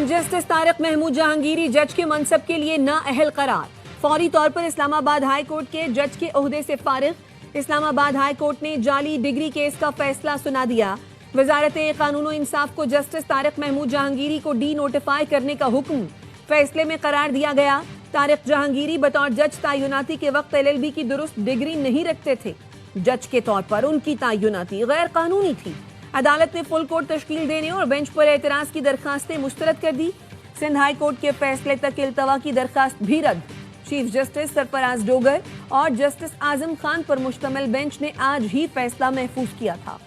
Chief justice Tariq Mahmood Jahangiri जज के मनसब के लिए नाअहल करार। फौरी तौर पर इस्लामाबाद हाई कोर्ट के जज के ओहदे से फारिग। इस्लामाबाद हाई कोर्ट ने जाली डिग्री केस का फैसला सुना दिया। वजारत कानून और इंसाफ को जस्टिस तारिक महमूद जहांगीरी को डी नोटिफाई करने का हुक्म। फैसले में करार दिया गया, तारिक जहांगीरी बतौर जज तैनाती के वक्त LLB की दुरुस्त डिग्री नहीं रखते थे। जज के तौर पर उनकी तैनाती गैर कानूनी थी। अदालत ने फुल कोर्ट तश्कील देने और बेंच पर एतराज की दरखास्तें मुस्तरद कर दी। सिंध हाई कोर्ट के फैसले तक इल्तवा की दरखास्त भी रद्द। चीफ जस्टिस सरफराज डोगर और जस्टिस आजम खान पर मुश्तमिल बेंच ने आज ही फैसला महफूज किया था।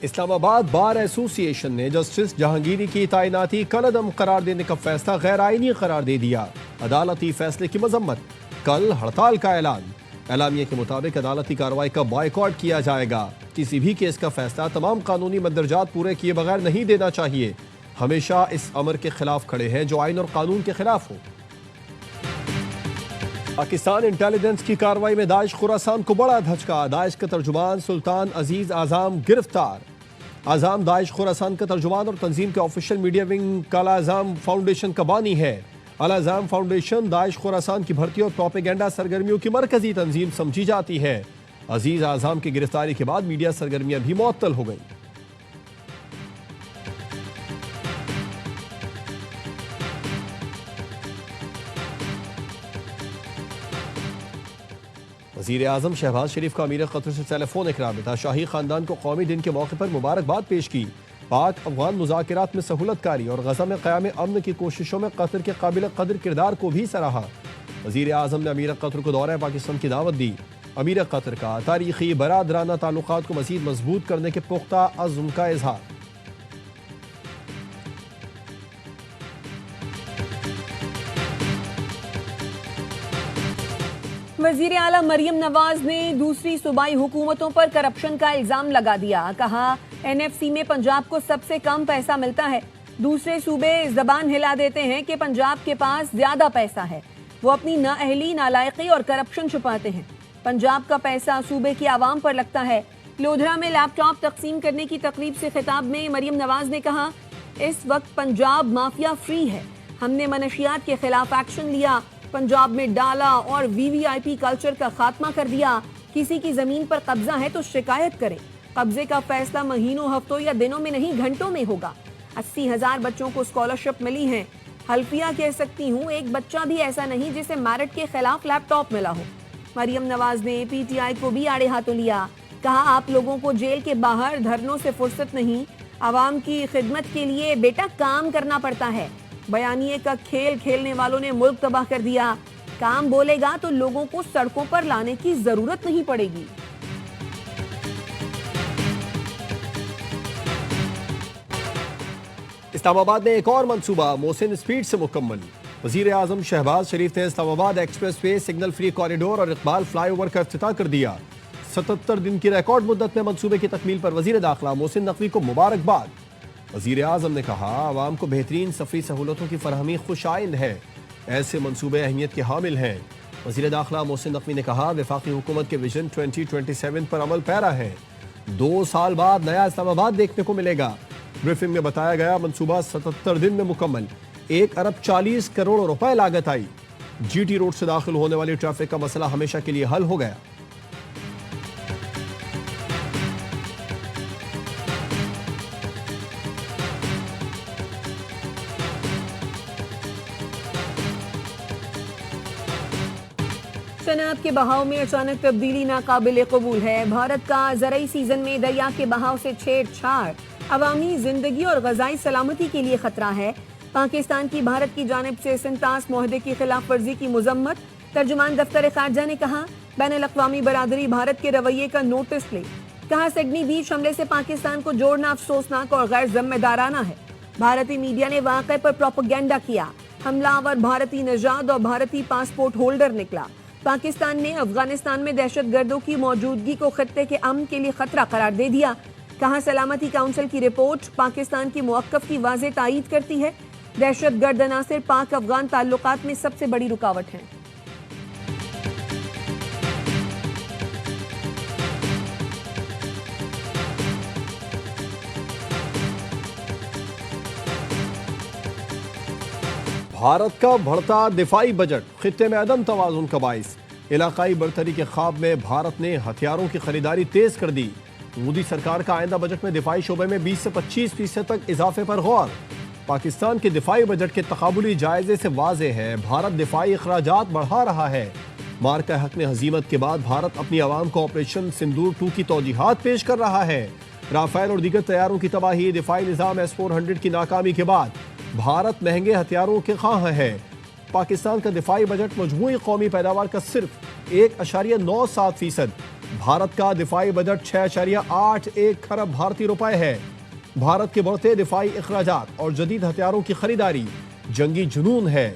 इस्लामाबाद बार एसोसिएशन ने जस्टिस जहांगीरी की तैनाती कलअदम करार देने का फैसला गैर आईनी करार दे दिया। अदालती फैसले की मजम्मत, कल हड़ताल का ऐलान। एलामिया के मुताबिक अदालती कार्रवाई का बॉयकॉट किया जाएगा। किसी भी केस का फैसला तमाम कानूनी मंदरजात पूरे किए बगैर नहीं देना चाहिए। हमेशा इस अमर के खिलाफ खड़े हैं जो आइन और कानून के खिलाफ हो। पाकिस्तान इंटेलिजेंस की कार्रवाई में दाइश खुरासान को बड़ा धचका। दाइश का तर्जुमान सुल्तान अजीज आज़ाम गिरफ्तार। आज़ाम दाइश खुरासान का तर्जुमान और तंजीम के ऑफिशियल मीडिया विंग अल आज़ाम फाउंडेशन का बानी है। अल आज़ाम फाउंडेशन दाइश खुरासान की भर्ती और प्रोपेगेंडा सरगर्मियों की मरकजी तंजीम समझी जाती है। अजीज आज़ाम की गिरफ्तारी के बाद मीडिया सरगर्मियां भी मुअत्तल हो गई। वज़ीर आज़म शहबाज शरीफ का अमीर कतर से टेलीफोनिक राबिता। शाही खानदान को कौमी दिन के मौके पर मुबारकबाद पेश की। पाक अफगान मुज़ाकरात में सहूलतकारी और गज़ा में क़याम अमन की कोशिशों में कतर के काबिल कदर किरदार को भी सराहा। वज़ीर आज़म ने अमीर कतर को दौरे पाकिस्तान की दावत दी। अमीर कतर का तारीखी बरादराना ताल्लुकात को मज़ीद मजबूत करने के पुख्ता अज़्म का इज़हार। वज़ीर आला मरियम नवाज ने दूसरी सूबाई हुकूमतों पर करप्शन का इल्जाम लगा दिया। कहा NFC में पंजाब को सबसे कम पैसा मिलता है। दूसरे सूबे जबान हिला देते हैं कि पंजाब के पास ज्यादा पैसा है। वो अपनी नाअहली, नालायकी और करप्शन छुपाते हैं। पंजाब का पैसा सूबे की आवाम पर लगता है। लोधरा में लैपटॉप तकसीम करने की तकरीब से खिताब में मरियम नवाज ने कहा, इस वक्त पंजाब माफिया फ्री है। हमने मनशियात के खिलाफ एक्शन लिया, पंजाब में डाला और VVIP कल्चर का खात्मा कर दिया। किसी की जमीन पर कब्जा है तो शिकायत करें। कब्जे का फैसला महीनों, हफ्तों या दिनों में नहीं, घंटों में होगा। 80,000 बच्चों को स्कॉलरशिप मिली है। हल्फिया कह सकती हूँ, एक बच्चा भी ऐसा नहीं जिसे मेरिट के खिलाफ लैपटॉप मिला हो। मरियम नवाज ने PTI को भी आड़े हाथों लिया। कहा, आप लोगों को जेल के बाहर धरनों से फुर्सत नहीं, आवाम की खिदमत के लिए बेटा काम करना पड़ता है। बयानिए का खेल खेलने वालों ने मुल्क तबाह कर दिया। काम बोलेगा तो लोगों को सड़कों पर लाने की जरूरत नहीं पड़ेगी। इस्लामाबाद में एक और मंसूबा मोहसिन स्पीड से मुकम्मल। वज़ीर आज़म शहबाज शरीफ ने Islamabad expressway, signal free corridor और इकबाल फ्लाईओवर का इफ्तिताह कर दिया। 77 दिन की रिकॉर्ड मुद्दत में मंसूबे की तकमील पर वज़ीर दाखिला मोहसिन नकवी को मुबारकबाद। वज़ीर आज़म ने कहा, आवाम को बेहतरीन सफरी सहूलतों की फरहमी खुश आइंद है। ऐसे मंसूबे अहमियत के हामिल हैं। वज़ीर दाखिला मोहसिन नकवी ने कहा, वफाकी हुकूमत के विजन 2027 पर अमल पैरा है। 2 साल बाद नया इस्लामाबाद देखने को मिलेगा। ब्रीफिंग में बताया गया, मंसूबा 77 दिन में मुकम्मल। 1 अरब 40 करोड़ रुपए लागत आई। GT रोड से दाखिल होने वाली ट्रैफिक का मसला हमेशा के लिए हल हो गया। शनाब के बहाव में अचानक तब्दीली नाकाबिल कबूल है। भारत का ज़रई सीजन में दरिया के बहाव से छेड़छाड़ अवामी जिंदगी और ग़ज़ाई सलामती के लिए खतरा है। पाकिस्तान की भारत की जानिब से सिंतास मुआहदे की खिलाफ वर्जी की मुजम्मत। तर्जुमान दफ्तर खारजा ने कहा, बैनुल-अक़वामी बरादरी भारत के रवैये का नोटिस ले। कहा, सिडनी बीच हमले से पाकिस्तान को जोड़ना अफसोसनाक और गैर जिम्मेदाराना है। भारतीय मीडिया ने वाक़े पर प्रोपेगेंडा किया। हमलावर भारतीय नजाद और भारतीय पासपोर्ट होल्डर निकला। पाकिस्तान ने अफगानिस्तान में दहशतगर्दों की मौजूदगी को खत्ते के अमन के लिए खतरा करार दे दिया। कहा, सलामती काउंसिल की रिपोर्ट पाकिस्तान की मौक़िफ़ की वाज़ेह तायीद करती है। दहशतगर्द अनासिर पाक अफगान ताल्लुकात में सबसे बड़ी रुकावट हैं। भारत का बढ़ता दिफाई बजट खित्ते में अदम तवाज़ुन का बाइस। इलाकाई बरतरी के ख्वाब में भारत ने हथियारों की खरीदारी तेज कर दी। मोदी सरकार का आइंदा बजट में दिफाई शोबे में 20 से 25% तक इजाफे पर गौर। पाकिस्तान के दिफाई बजट के तकाबुली जायजे से वाज़े है भारत दिफाई अखराजात बढ़ा रहा है। मार्का हक में हजीमत के बाद भारत अपनी आवाम को ऑपरेशन सिंदूर 2 की तौजीहात पेश कर रहा है। राफेल और दीगर तैयारों की तबाही, दिफाई निज़ाम S-400 की नाकामी के बाद भारत महंगे हथियारों के ख्वाह है। पाकिस्तान का दिफाई बजट मजमूई कौमी पैदावार का सिर्फ 1.97%। भारत का दिफाई बजट 6.81 खरब भारतीय रुपए है। भारत के बढ़ते दिफाई अखराजात और जदीद हथियारों की खरीदारी जंगी जुनून है।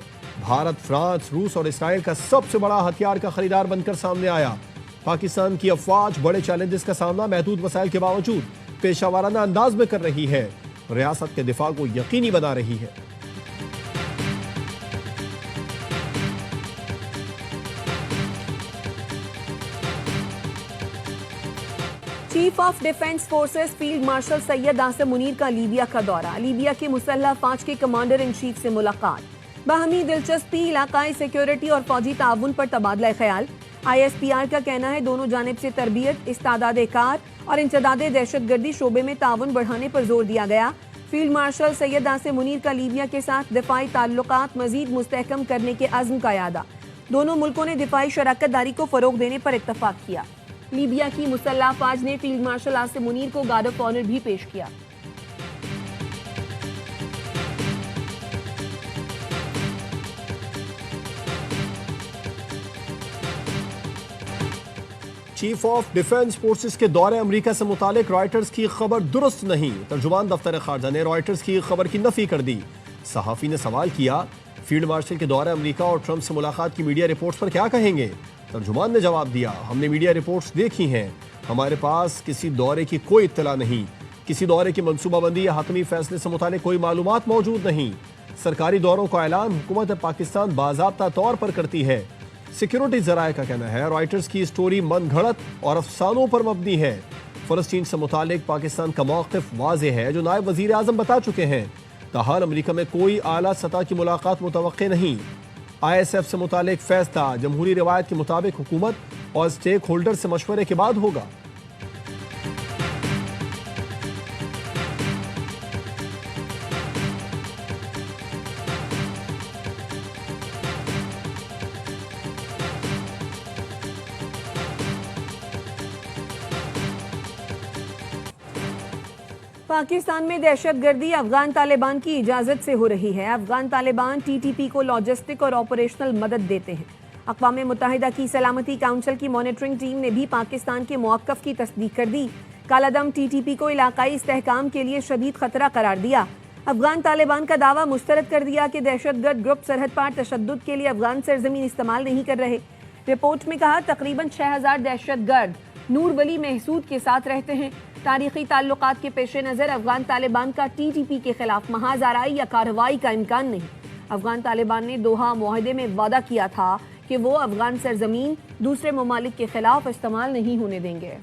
भारत फ्रांस, रूस और इसराइल का सबसे बड़ा हथियार का खरीदार बनकर सामने आया। पाकिस्तान की अफवाज बड़े चैलेंजेस का सामना महदूद वसाइल के बावजूद पेशावराना अंदाज में कर रही है। रियासत के दिफा को यकीनी बना रही है। Chief of defence forces field marshal Syed Asim Munir का लीबिया का दौरा। लीबिया के मुसल्लह फौज के कमांडर इन चीफ से मुलाकात। बाहमी दिलचस्पी, इलाकाई सिक्योरिटी और फौजी ताउन पर तबादला ख्याल। ISPR का कहना है दोनों जानिब से तरबियत, इस्तादाद कार और इंसदाद दहशतगर्दी शोबे में ताउन बढ़ाने पर जोर दिया गया। फील्ड मार्शल सैयद आसिम मुनीर का लीबिया के साथ दिफाई ताल्लुकात मजीद मुस्तहकम करने के अज़्म का यादा। दोनों मुल्कों ने दिफाई शराकत दारी को फरोग देने पर इत्तफाक किया। लीबिया की मुसल्लह फौज ने फील्ड मार्शल आसिम मुनीर को गार्ड ऑफ ऑनर भी पेश किया। चीफ ऑफ डिफेंस फोर्सेस के दौरे अमेरिका से मुतालिक रॉयटर्स की खबर दुरुस्त नहीं। तर्जुमान दफ्तर खारजा ने रॉयटर्स की खबर की नफी कर दी। सहाफ़ी ने सवाल किया, फील्ड मार्शल के दौरे अमेरिका और ट्रंप से मुलाकात की मीडिया रिपोर्ट्स पर क्या कहेंगे? तर्जुमान ने जवाब दिया, हमने मीडिया रिपोर्ट्स देखी हैं, हमारे पास किसी दौरे की कोई इत्तला नहीं। किसी दौरे की मनसूबाबंदी या हतमी फैसले से मुतालिक कोई मालूमात मौजूद नहीं। सरकारी दौरों का ऐलान हुकूमत पाकिस्तान बाज़ाब्ता तौर पर करती है। सिक्योरिटी जराये का कहना है रॉयटर्स की स्टोरी मन घड़त और अफसानों पर मबनी है। फलस्तीन से मुतालिक पाकिस्तान का मौक़िफ़ वाज़ेह है, जो नायब वज़ीर आज़म बता चुके हैं। ताहाल अमेरिका में कोई आला सतह की मुलाकात मुतवक्के नहीं। ISF से मुतालिक फैसला जमहूरी रिवायत के मुताबिक हुकूमत और स्टेक होल्डर से मशवरे के बाद होगा। पाकिस्तान में दहशतगर्दी अफगान तालिबान की इजाज़त से हो रही है। अफगान तालिबान TTP को लॉजिस्टिक और ऑपरेशनल मदद देते हैं। अक़वाम मुत्तहिदा की सलामती काउंसिल की मॉनिटरिंग टीम ने भी पाकिस्तान के मौक़िफ़ की तस्दीक कर दी। कालादम TTP को इलाकाई इस्तेहकाम के लिए शदीद खतरा करार दिया। अफगान तालिबान का दावा मुस्तरद कर दिया कि दहशतगर्द ग्रुप सरहद पार तशद्दुद के लिए अफगान सरजमीन इस्तेमाल नहीं कर रहे। रिपोर्ट में कहा तकरीबन 6000 दहशतगर्द नूर वली महसूद के साथ रहते हैं। तारीखी ताल्लुकात के पेश नज़र अफगान तालिबान का TTP के खिलाफ महाज आराई या कार्रवाई का इम्कान नहीं। अफगान तालिबान ने दोहा मुआहदे में वादा किया था कि वो अफगान सरजमीन दूसरे ममालिक के खिलाफ इस्तेमाल नहीं होने देंगे।